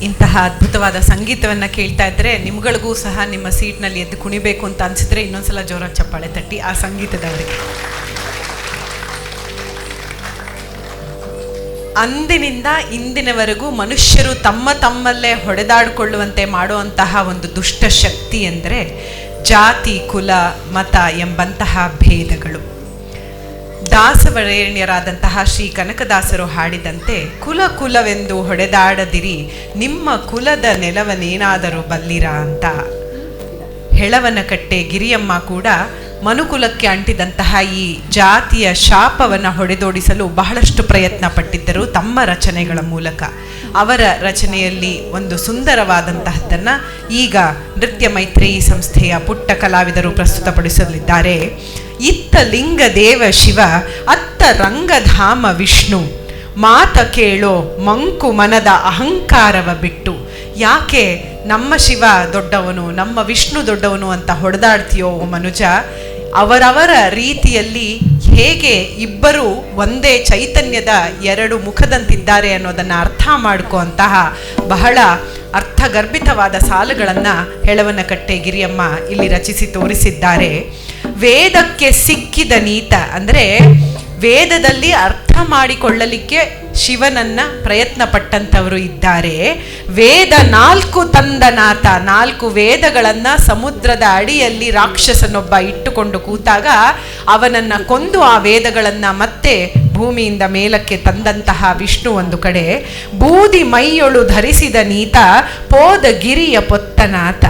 ಇಂತಹ ಅದ್ಭುತವಾದ ಸಂಗೀತವನ್ನು ಕೇಳ್ತಾ ಇದ್ದರೆ ನಿಮ್ಗಳಿಗೂ ಸಹ ನಿಮ್ಮ ಸೀಟ್ನಲ್ಲಿ ಎದ್ದು ಕುಣಿಬೇಕು ಅಂತ ಅನಿಸಿದ್ರೆ ಇನ್ನೊಂದ್ಸಲ ಜೋರಾಗಿ ಚಪ್ಪಾಳೆ ತಟ್ಟಿ ಆ ಸಂಗೀತದವರಿಗೆ. ಅಂದಿನಿಂದ ಇಂದಿನವರೆಗೂ ಮನುಷ್ಯರು ತಮ್ಮಲ್ಲೇ ಹೊಡೆದಾಡಿಕೊಳ್ಳುವಂತೆ ಮಾಡುವಂತಹ ಒಂದು ದುಷ್ಟ ಶಕ್ತಿ ಎಂದರೆ ಜಾತಿ, ಕುಲ, ಮತ ಎಂಬಂತಹ ಭೇದಗಳು. ದಾಸವರೇಣ್ಯರಾದಂತಹ ಶ್ರೀ ಕನಕದಾಸರು ಹಾಡಿದಂತೆ ಕುಲವೆಂದು ಹೊಡೆದಾಡದಿರಿ, ನಿಮ್ಮ ಕುಲದ ನೆಲವನೇನಾದರೂ ಬಲ್ಲಿರ ಅಂತ ಹೆಳವನಕಟ್ಟೆ ಗಿರಿಯಮ್ಮ ಕೂಡ ಮನುಕುಲಕ್ಕೆ ಅಂಟಿದಂತಹ ಈ ಜಾತಿಯ ಶಾಪವನ್ನು ಹೊಡೆದೋಡಿಸಲು ಬಹಳಷ್ಟು ಪ್ರಯತ್ನ ಪಟ್ಟಿದ್ದರು ತಮ್ಮ ರಚನೆಗಳ ಮೂಲಕ. ಅವರ ರಚನೆಯಲ್ಲಿ ಒಂದು ಸುಂದರವಾದಂತಹದ್ದನ್ನು ಈಗ ನೃತ್ಯ ಮೈತ್ರೇಯಿ ಸಂಸ್ಥೆಯ ಪುಟ್ಟ ಕಲಾವಿದರು ಪ್ರಸ್ತುತಪಡಿಸಲಿದ್ದಾರೆ. ಇತ್ತ ಲಿಂಗ ದೇವ ಶಿವ, ಅತ್ತ ರಂಗಧಾಮ ವಿಷ್ಣು, ಮಾತ ಕೇಳೋ ಮಂಕು ಮನದ ಅಹಂಕಾರವ ಬಿಟ್ಟು. ಯಾಕೆ ನಮ್ಮ ಶಿವ ದೊಡ್ಡವನು, ನಮ್ಮ ವಿಷ್ಣು ದೊಡ್ಡವನು ಅಂತ ಹೊಡೆದಾಡ್ತೀಯೋ ಮನುಜ? ಅವರವರ ರೀತಿಯಲ್ಲಿ ಹೇಗೆ ಇಬ್ಬರು ಒಂದೇ ಚೈತನ್ಯದ ಎರಡು ಮುಖದಂತಿದ್ದಾರೆ ಅನ್ನೋದನ್ನು ಅರ್ಥ ಮಾಡ್ಕೋಂತಹ ಬಹಳ ಅರ್ಥಗರ್ಭಿತವಾದ ಸಾಲುಗಳನ್ನು ಹೆಳವನಕಟ್ಟೆ ಗಿರಿಯಮ್ಮ ಇಲ್ಲಿ ರಚಿಸಿ ತೋರಿಸಿದ್ದಾರೆ. ವೇದಕ್ಕೆ ಸಿಕ್ಕಿದ ನೀತ ಅಂದರೆ ವೇದದಲ್ಲಿ ಅರ್ಥ ಮಾಡಿಕೊಳ್ಳಲಿಕ್ಕೆ ಶಿವನನ್ನ ಪ್ರಯತ್ನ ಪಟ್ಟಂಥವರು ಇದ್ದಾರೆ. ವೇದ 4 ತಂದನಾಥ, 4 ವೇದಗಳನ್ನು ಸಮುದ್ರದ ಅಡಿಯಲ್ಲಿ ರಾಕ್ಷಸನೊಬ್ಬ ಇಟ್ಟುಕೊಂಡು ಕೂತಾಗ ಅವನನ್ನ ಕೊಂದು ಆ ವೇದಗಳನ್ನು ಮತ್ತೆ ಭೂಮಿಯಿಂದ ಮೇಲಕ್ಕೆ ತಂದಂತಹ ವಿಷ್ಣು ಒಂದು ಕಡೆ. ಬೂದಿ ಮೈಯೊಳು ಧರಿಸಿದ ನೀತ, ಪೋದ ಗಿರಿಯ ಪೊತ್ತನಾಥ,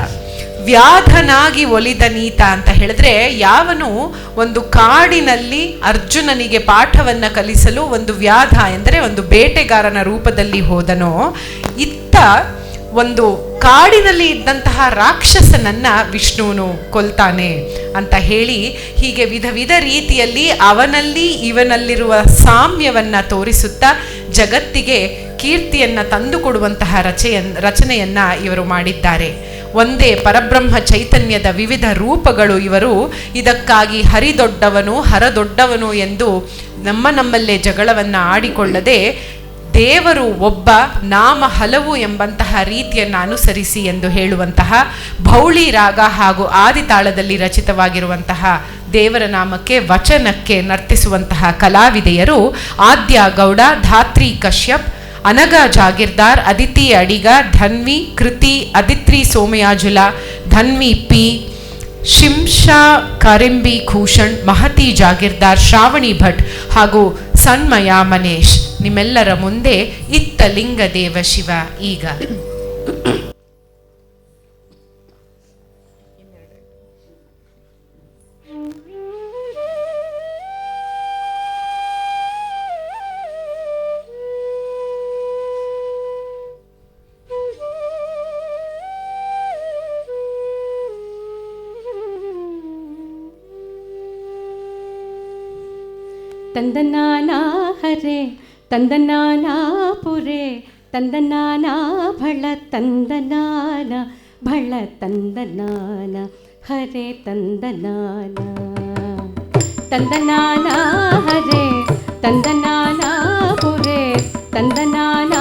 ವ್ಯಾಧನಾಗಿ ಒಲಿದ ನೀತ ಅಂತ ಹೇಳಿದ್ರೆ ಯಾವನು ಒಂದು ಕಾಡಿನಲ್ಲಿ ಅರ್ಜುನನಿಗೆ ಪಾಠವನ್ನು ಕಲಿಸಲು ಒಂದು ವ್ಯಾಧ ಎಂದರೆ ಒಂದು ಬೇಟೆಗಾರನ ರೂಪದಲ್ಲಿ ಹೋದನೋ, ಇತ್ತ ಒಂದು ಕಾಡಿನಲ್ಲಿ ಇದ್ದಂತಹ ರಾಕ್ಷಸನನ್ನ ವಿಷ್ಣುವನು ಕೊಲ್ತಾನೆ ಅಂತ ಹೇಳಿ ಹೀಗೆ ವಿಧ ರೀತಿಯಲ್ಲಿ ಅವನಲ್ಲಿ ಇವನಲ್ಲಿರುವ ಸಾಮ್ಯವನ್ನ ತೋರಿಸುತ್ತಾ ಜಗತ್ತಿಗೆ ಕೀರ್ತಿಯನ್ನ ತಂದುಕೊಡುವಂತಹ ರಚನೆಯನ್ನ ಇವರು ಮಾಡಿದ್ದಾರೆ. ಒಂದೇ ಪರಬ್ರಹ್ಮ ಚೈತನ್ಯದ ವಿವಿಧ ರೂಪಗಳು ಇವರು. ಇದಕ್ಕಾಗಿ ಹರಿದೊಡ್ಡವನು ಹರದೊಡ್ಡವನು ಎಂದು ನಮ್ಮಲ್ಲೇ ಜಗಳವನ್ನು ಆಡಿಕೊಳ್ಳದೆ ದೇವರು ಒಬ್ಬ, ನಾಮ ಹಲವು ಎಂಬಂತಹ ರೀತಿಯನ್ನು ಅನುಸರಿಸಿ ಎಂದು ಹೇಳುವಂತಹ ಭೌಳಿ ರಾಗ ಹಾಗೂ ಆದಿತಾಳದಲ್ಲಿ ರಚಿತವಾಗಿರುವಂತಹ ದೇವರ ನಾಮಕ್ಕೆ ವಚನಕ್ಕೆ ನರ್ತಿಸುವಂತಹ ಕಲಾವಿದೆಯರು ಆದ್ಯ ಗೌಡ, ಧಾತ್ರಿ ಕಶ್ಯಪ್, ಅನಗ ಜಾಗೀರ್ದಾರ್, ಅದಿತಿ ಅಡಿಗ, ಧನ್ವಿ ಕೃತಿ, ಅದಿತ್ರಿ ಸೋಮಯಾಜುಲ, ಧನ್ವಿ ಪಿ, ಶಿಂಷಾ ಕರಿಂಬಿ ಖೂಷಣ್, ಮಹತಿ ಜಾಗೀರ್ದಾರ್, ಶ್ರಾವಣಿ ಭಟ್ ಹಾಗೂ ಸನ್ಮಯ ಮನೇಶ್. ನಿಮ್ಮೆಲ್ಲರ ಮುಂದೆ ಇತ್ತ ಲಿಂಗ ದೇವ ಶಿವ ಈಗ. ತಂದನಾನ ಹರೆ ತಂದನಾನ ಪುರೆ ತಂದನಾನ ಭಳ ತಂದನಾನ ಭಳ ತಂದನಾನ ಹರೆ ತಂದನಾನ ತಂದನಾನ ಹರೆ ತಂದನಾನ ಪುರೆ ತಂದನಾನ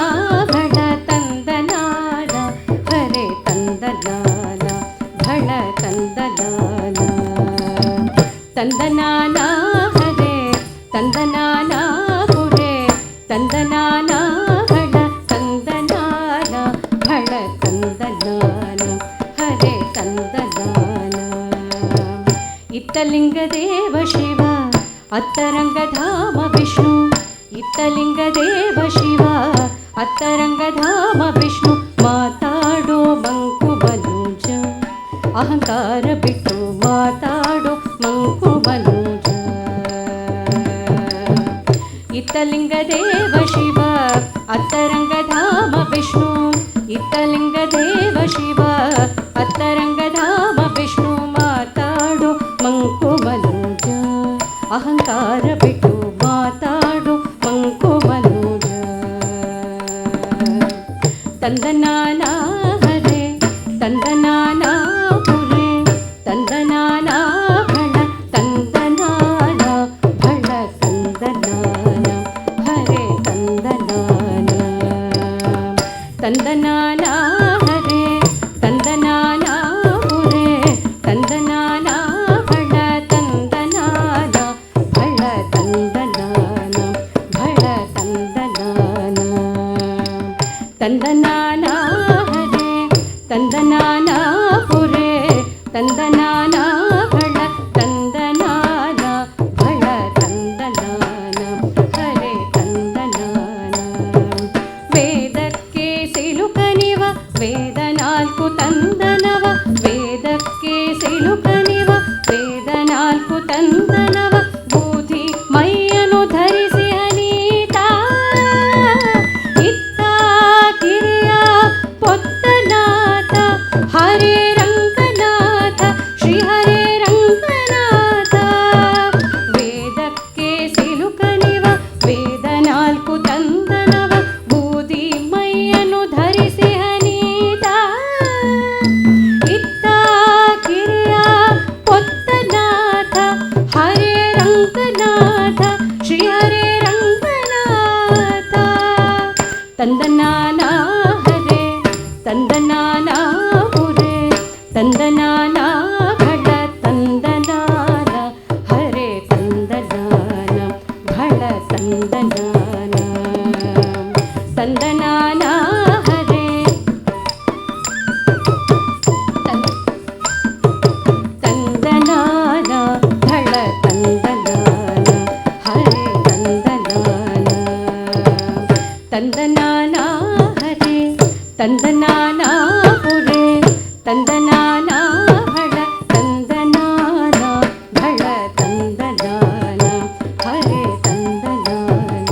ಭಳ ತಂದನಾನ ಹರೆ ತಂದನಾನ ಭಳ ತಂದನಾನ ತಂದನಾನ ಹರೆ ತಂದನಾನ ಪುರೆ ತಂದನಾನ ಭಳ ತಂದನಾನ ಭಳ ತಂದನಾನ ಹರೆ ತಂದನಾನ ಇತ್ತಲಿಂಗ ದೇವ ಶಿವ ಅತ್ತರಂಗಧಾಮ ವಿಷ್ಣು ಇತ್ತಲಿಂಗ ದೇವ ಶಿವ ಅತ್ತರಂಗಧಾಮ ವಿಷ್ಣು ಮಾತಾಡೋ ಮಂಕು ಮನೋಜ ಅಹಂಕಾರ ಬಿಟ್ಟು ಮಾತಾಡೋ ಮಂಕು ಮನೋಜ ಇತ್ತಲಿಂಗ ದೇವ ಶಿವ ಅತ್ತರಂಗಧಾಮ ವಿಷ್ಣು ಇತ್ತಲಿಂಗ ದೇವ ಶಿವ ಅತ್ತರಂಗಧಾಮ ವಿಷ್ಣು ಮಾತಾಡು ಮಂಕು ಮನೋಜ ಅಹಂಕಾರ ಬಿಟ್ಟು ಮಾತಾಡು ಮಂಕು ಮನೋಜ ತಂದನಾನ ಹರೆ ತಂದನಾನ ಪುರೆ ತಂದನಾನ ಭಳ ತಂದನಾನ ಭಳ ತಂದನಾನ ಹರೆ ತಂದನಾನ ತಂದನಾನ ತಂದನಾನ ಪುರೇ ತಂದನಾನ ಭಳ ತಂದನಾನ ಭಳ ತಂದನಾನ ಹರೇ ತಂದನಾನ ವೇದಕ್ಕೆ ಸಿಲುಕನಿವ ವೇದ ನಾಲ್ಕು ತಂದನವ ವೇದಕ್ಕೆ ಸಿಲುಕನಿವ ವೇದ ನಾಲ್ಕು ತಂದನವ ಬೂದಿ ಮೈಯನ್ನು ಧರಿಸಿ ಅನೀತ ಇತ್ತ ಕಿರಿಯ ಪೊತ್ತನಾಥ ಹರೇ ರಂಗನಾಥ ಶ್ರೀ ಹರೇ ರಂಗನಾಥ ವೇದಕ್ಕೆ ಸಿಲುಕನಿವ ವೇದ ನಾಲ್ಕು ತಂದನವ ಬೂದಿ ಮೈಯನ್ನು ಧರಿಸಿ ಅನೀತ ಇತ್ತ ಕಿರಿಯ ಪೊತ್ತನಾಥ ಹರೇ ರಂಗನಾಥ ಶ್ರೀ ಹರೇ ರಂಗನಾಥ ತಂದನಾನ ಹರೇ ತಂದನಾನ ಪುರೇ ತಂದನಾನ ಭಳ ತಂದನಾನ ಹರೇ ತಂದನಾನ ಭಳ ತಂದನಾನ ತಂದನಾನ ಹರೇ ತಂದನಾನ ಭಳ ತಂದನಾನ ಹರೇ ತಂದನಾನ ತಂದನಾನ ಹರೇ ತಂದನಾನ ಪುರೇ ತಂದನಾನ ಭಳ ತಂದನಾನ ಭಳ ತಂದನಾನ ಹರೇ ತಂದನಾನ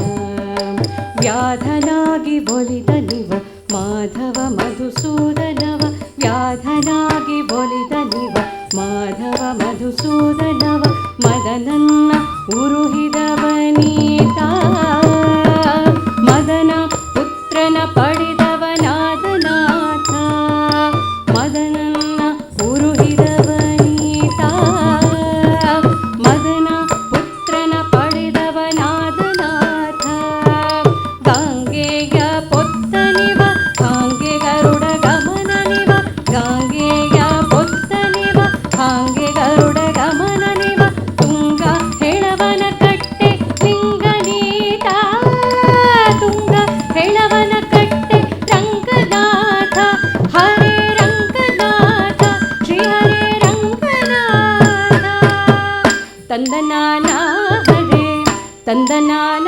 ವ್ಯಾಧನಾಗಿ ಒಲಿದನಿವ ಮಾಧವ ಮಧುಸೂದನವ ವ್ಯಾಧನಾಗಿ ಒಲಿದನಿವ ಮಾಧವ ಮಧುಸೂದನವ ಮದನನ್ನ ಉರುಹಿದವನೀತ ಮದನ ಪುತ್ರನ ಪಡೆದವನಾದನಾಥ ಮದನನ್ನ ಉರುಹಿದವನೀತ ಮದನ ಪುತ್ರನ ಪಡೆದವನಾದನಾಥ ಗಾಂಗೆಯ ಪೊತ್ತನಿವ ಗಾಂಗೆ ಗರುಡ ಗಮನನಿವ ಗಾಂಗೆಯ ಪೊತ್ತನಿವ ಗಾಂಗೆ ಗರುಡ ಗಮನನಿವ ತುಂಗ ಹೆಳವನ ಕಟ್ಟೆ ಲಿಂಗನೀತ ತುಂಗ ಹೆಳವನ ಕಟ್ಟೆ ರಂಗನಾಥ ಹರೇ ರಂಗನಾಥ ಶ್ರೀ ಹರೇ ರಂಗನಾಥ ತಂದನಾನ ಹರೇ ತಂದನಾನ